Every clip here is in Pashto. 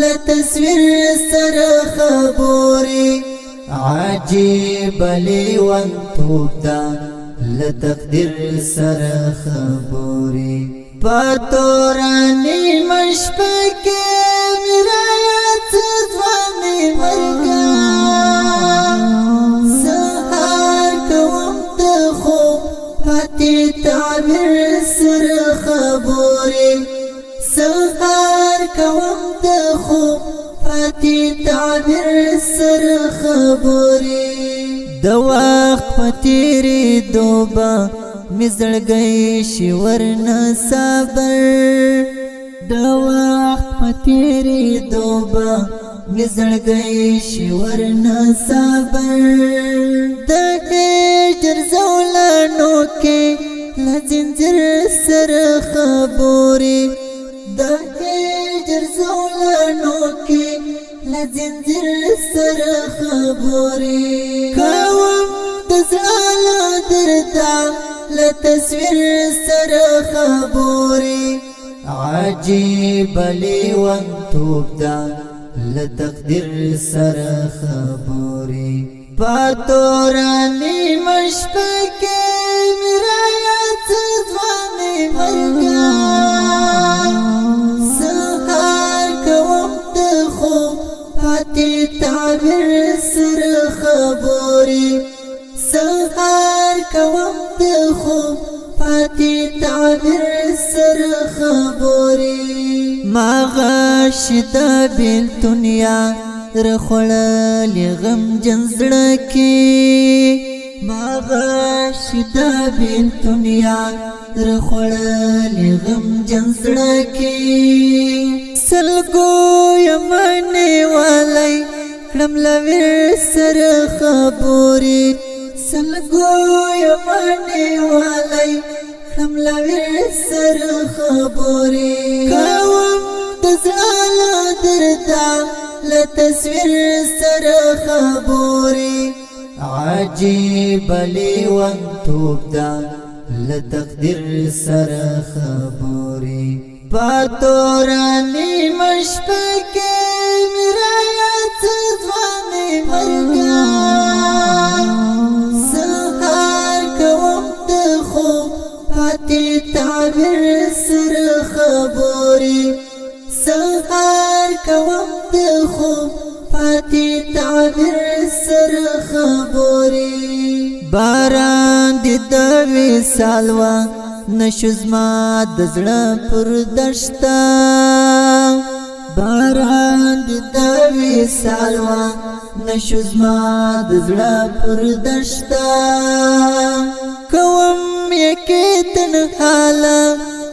لتصویر سر خبوري عجیب لیوان توب دا لتقدیر سر خبوري پاتورانی مشپکی مرایت زوانی مرگا سهار کوم دخو پاتی تعبیر سر خبوري سهار کوم دخو پاتی تعبیر سر خبوري د وخت پتیری دوبا مزړګی شي ورنه صبر د وخت پتیری دوبا مزړګی شي ورنه صبر د هجر زولانو کې لزنجر سر خبوري د هجر زولانو کې لزنجر سر خبوري کوم د زړه دردا لتصویر سر خبوري عجیب لیوان توب دا لتقدیر سر خبوري پاتورانی مشپکی مرایت زوانی مرگا سهار کوم دخو پاتی تعبیر سر خبوري سهار کوم دخو پاتی تعبیر سر خبوري ما غاشد بالدنیا رخوړل غم جنزړکی ما غاشد بالدنیا رخوړل غم جنزړکی سلګو یمنه والای کړم لوي سر خبوري سلګو یمنه والای کړم لوي سر خبوري کوم د زړه دردا لتصویر سر خبوري عجیب لیوان توب دا لتقدیر سر خبوري پاتورانی مشپکی مرایت زوانی مرگا سهار کوم دخو پاتی تعبیر سر خبوري سهار کوم دخو پاتی تعبیر سر خبوري باران دی دوی سالوا نشو زما د زړه پر دشتا باران دی دوی سالوا نشو زما د زړه پر دشتا کوم یکی تنحالا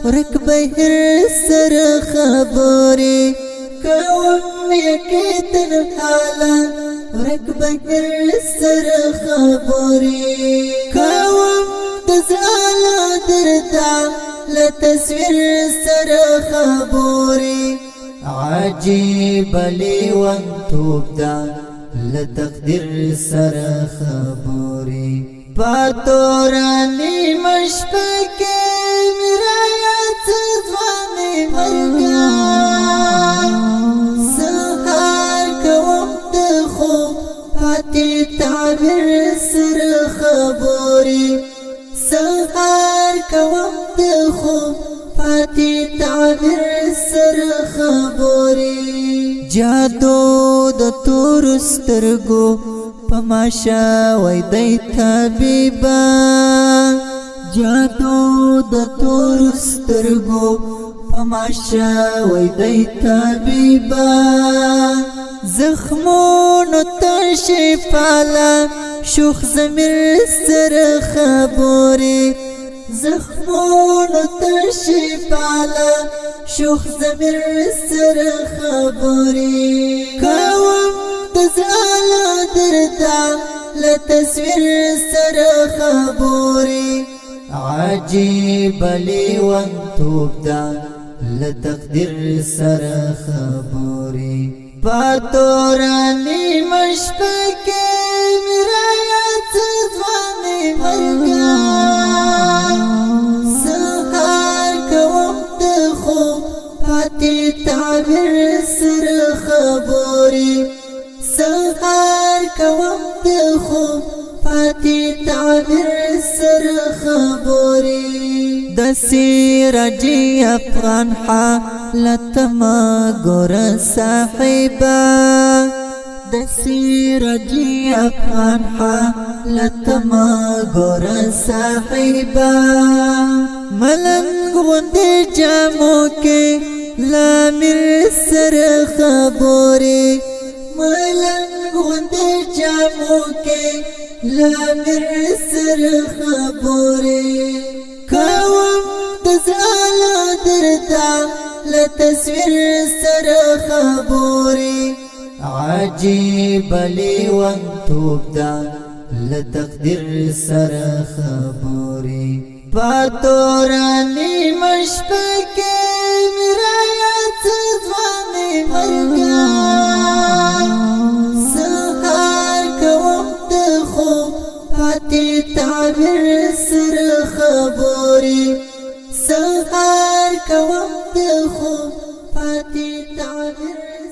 ورک بهر سر خبوري کوم یکی تنحالا ورک بهر سر خبوري کوم دزالا دردا لتصویر سر خبوري عجیب لیوان توب دا لتقدیر سر خبوري پاتورانی مشپکی مرایت زوانی مرگا سهار کوم دخو پاتی تعبیر سر خبوري سهار کوم دخو پاتی تعبیر سر خبوري جادو د تور سترګو پماشا وای دی طبيبا جادو د تور سترګو پماشا وای دی طبيبا زخمونو ته شفالا شوخ زمیر سر خبوري زخمونو ته شفالا شوخ زمیر سر خبوري کوم دزالا دردا لتصویر سر خبوري عجیب لیوان توب دا لتقدیر سر خبوري پاتورانی مشپکی مرایت زوانی مرگا سهار کوم دخو پاتې تعبیر سره خبرې سهار کوم د خوب پاتې تعبیر سره خبرې د سراجي افغان حالت ما ګور صاحبا د سراجي افغان حالت ما ګور صاحبا ملنګ غوندې جامو کې لامر سره خبرې ملنګ غوندې جامو کې لامر سره خبرې کوم د زړه دردا له تصویر سره خبرې عجیب لیوان توب دا له تقدیر سره خبرې پاتورانی مشپکې مرایت ځوانې مرګا سهار کوم د خوب پاتې تعبیر سره خبرې سهار کوم د خوب پاتې تعبیر